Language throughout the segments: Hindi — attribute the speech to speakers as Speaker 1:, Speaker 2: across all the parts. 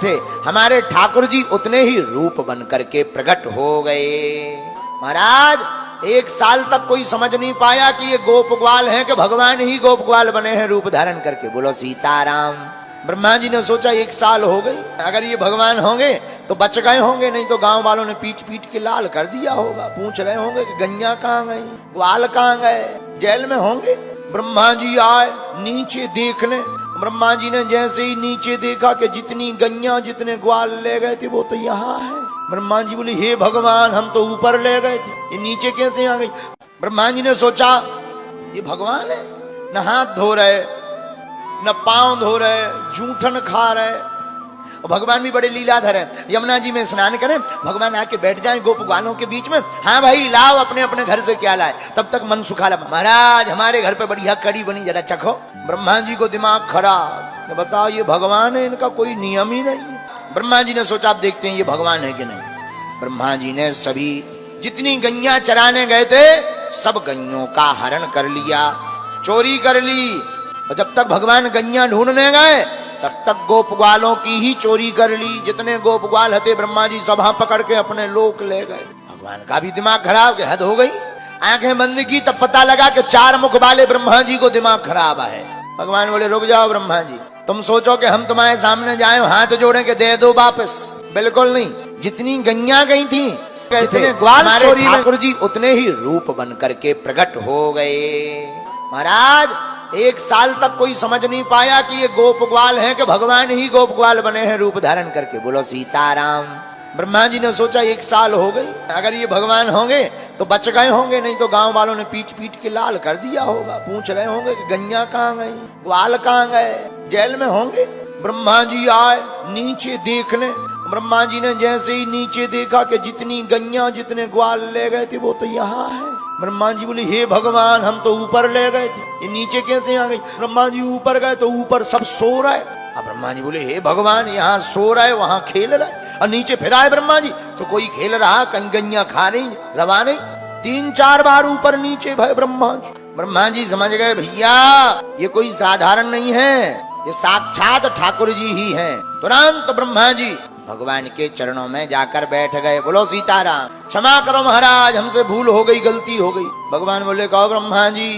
Speaker 1: थे, हमारे ठाकुर जी उतने ही रूप बन करके प्रकट हो गए। महाराज 1 साल तक कोई समझ नहीं पाया कि ये गोप ग्वाल हैं कि भगवान ही गोप ग्वाल बने हैं रूप धारण करके। बोलो सीताराम। ब्रह्मा जी ने सोचा 1 साल हो गई, अगर ये भगवान होंगे तो बच गए होंगे, नहीं तो गांव वालों ने पीट पीट के लाल कर दिया होगा। पूछ रहे होंगे कि गैया कहाँ गई, ग्वाल कहाँ गए, जेल में होंगे। ब्रह्मा जी आए नीचे देखने। ब्रह्मा जी ने जैसे ही नीचे देखा कि जितनी गैया जितने ग्वाल ले गए थे वो तो यहाँ है। ब्रह्मा जी बोले हे भगवान, हम तो ऊपर ले गए थे, ये नीचे कैसे आ गई। ब्रह्मा जी ने सोचा ये भगवान है, न हाथ धो रहे न पांव धो रहे, जूठन खा रहे। और भगवान भी बड़े लीलाधर है। यमुना जी में स्नान करें, भगवान आके बैठ जाए गोप ग्वालों के बीच में। हाँ भाई लाओ अपने अपने घर से क्या लाए, तब तक मन सुखाला। महाराज हमारे घर पे बढ़िया कड़ी बनी, जरा चखो। ब्रह्मा जी को दिमाग खराब, तो बताओ ये भगवान है, इनका कोई नियम ही नहीं है। ब्रह्मा जी ने सोचा आप देखते हैं ये भगवान है कि नहीं। ब्रह्मा जी ने सभी जितनी गैया चराने गए थे सब गैयों का हरण कर लिया, चोरी कर ली। और जब तक भगवान गैया ढूंढने गए तब तक गोप ग्वालों की ही चोरी कर ली। जितने गोप ग्वाल थे ब्रह्मा जी सभा पकड़ के अपने लोक ले गए। भगवान का भी दिमाग खराब, के हद हो गई। आंखें बंद की तब पता लगा कि 4 मुख वाले ब्रह्मा जी को दिमाग खराब है। भगवान बोले रुक जाओ ब्रह्मा जी, तुम सोचो कि हम तुम्हारे सामने जाए हाथ जोड़े के दे दो वापस, बिल्कुल नहीं। जितनी गैया गई थी, जितने ग्वाल चोरी में, ठाकुर जी उतने ही रूप बन करके प्रकट हो गए। महाराज 1 साल तक कोई समझ नहीं पाया कि ये गोप ग्वाल हैं कि भगवान ही गोप ग्वाल बने हैं रूप धारण करके। बोलो सीताराम। ब्रह्मा जी ने सोचा 1 साल हो गई, अगर ये भगवान होंगे तो बच गए होंगे, नहीं तो गांव वालों ने पीट पीट के लाल कर दिया होगा। पूछ रहे होंगे कि गैया कहाँ गई, ग्वाल कहाँ गए, जेल में होंगे। ब्रह्मा जी आए नीचे देखने। ब्रह्मा जी ने जैसे ही नीचे देखा कि जितनी गैया जितने ग्वाल ले गए थे वो तो यहाँ है। ब्रह्मा जी बोले हे भगवान, हम तो ऊपर ले गए थे, ये नीचे कैसे आ गई। ब्रह्मा जी ऊपर गए तो ऊपर सब सो रहे। अब ब्रह्मा जी बोले हे भगवान, यहाँ सो रहे वहां खेल रहे। और नीचे फिर आए ब्रह्मा जी तो कोई खेल रहा, कहीं गैया खा नहीं रवा नहीं। 3-4 बार ऊपर नीचे भय ब्रह्मा जी। ब्रह्मा जी समझ गए भैया ये कोई साधारण नहीं है, ये साक्षात ठाकुर जी ही हैं। तुरंत ब्रह्मा जी भगवान के चरणों में जाकर बैठ गए। बोलो सीताराम। क्षमा करो महाराज, हमसे भूल हो गई, गलती हो गई। भगवान बोले कहो ब्रह्मा जी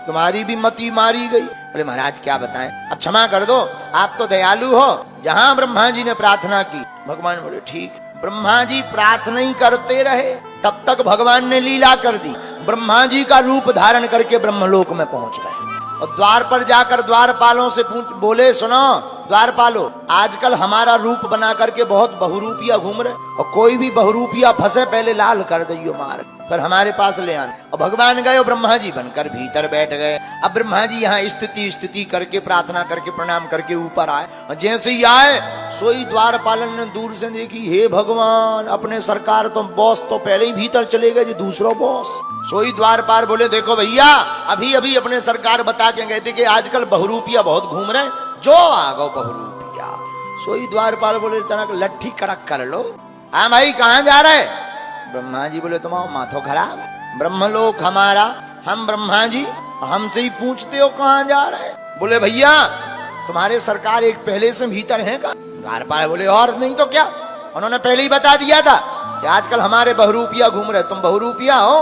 Speaker 1: तुम्हारी भी मति मारी गई। बोले महाराज क्या बताएं, अब क्षमा कर दो, आप तो दयालु हो। जहां ब्रह्मा जी ने प्रार्थना की, भगवान बोले ठीक। ब्रह्मा जी प्रार्थना ही करते रहे, तब तक भगवान ने लीला कर दी। ब्रह्मा जी का रूप धारण करके ब्रह्मलोक में पहुंच गए। और द्वार पर जाकर द्वारपालों से बोले सुनो द्वारपालो, आजकल हमारा रूप बना करके बहुत बहुरूपिया घूम रहे, और कोई भी बहुरूपिया फंसे पहले लाल कर दियो मार, पर हमारे पास ले आने। और भगवान गए और ब्रह्मा जी बनकर भीतर बैठ गए। अब ब्रह्मा जी यहाँ स्थिति करके प्रार्थना करके प्रणाम करके ऊपर आए। और जैसे ही आए सोई द्वारपालन ने दूर से देखी, हे भगवान अपने सरकार तो बॉस तो पहले ही भीतर चले गए, जो दूसरा बॉस। सोई द्वारपाल बोले देखो भैया अभी अभी अपने सरकार बता के गए थे कि आजकल बहुरूपिया बहुत घूम रहे, जो आ गो बहुरूपिया। सोई द्वारपाल बोले तनक लट्ठी कड़क कर लो। हाँ भाई कहाँ जा रहे। ब्रह्मा जी बोले तुम्हारा माथो खराब है, ब्रह्मलोक हमारा, हम ब्रह्मा जी हमसे ही पूछते हो कहाँ जा रहे। बोले भैया तुम्हारे सरकार एक पहले से भीतर है का। द्वारपाल बोले और नहीं तो क्या, उन्होंने पहले ही बता दिया था कि आजकल हमारे बहुरूपिया घूम रहे, तुम बहुरूपिया हो,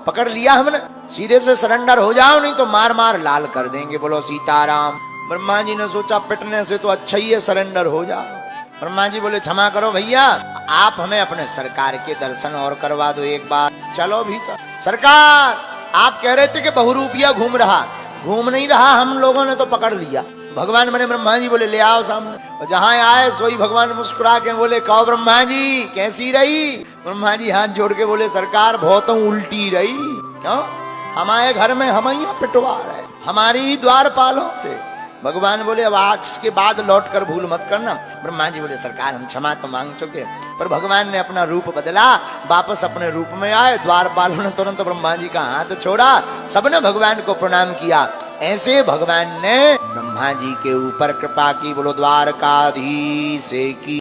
Speaker 1: पकड़ लिया हमने, सीधे से सरेंडर हो जाओ नहीं तो मार मार लाल कर देंगे। बोलो सीताराम। ब्रह्मा जी ने सोचा पिटने से तो अच्छा ही है सरेंडर हो जाओ। ब्रह्मा जी बोले क्षमा करो भैया, आप हमें अपने सरकार के दर्शन और करवा दो एक बार। चलो भीतर। सरकार आप कह रहे थे कि बहुरूपिया घूम रहा, घूम नहीं रहा, हम लोगों ने तो पकड़ लिया। भगवान बने ब्रह्मा जी बोले ले आओ सामने। और जहां आए सोई भगवान मुस्कुरा के बोले कहो ब्रह्मा जी कैसी रही। ब्रह्मा जी हाथ जोड़ के बोले सरकार बहुत उल्टी रही। क्यों, हमारे घर में हम ही पिटवा रहे, हमारी ही द्वारपालों से। भगवान बोले अब आज के बाद लौट कर भूल मत करना। ब्रह्मा जी बोले सरकार हम क्षमा तो मांग चुके, पर भगवान ने अपना रूप बदला, वापस अपने रूप में आए। द्वारपालों ने तुरंत ब्रह्मा जी का हाथ छोड़ा, सबने भगवान को प्रणाम किया। ऐसे भगवान ने ब्रह्मा जी के ऊपर कृपा की। बोलो द्वारकाधीश की।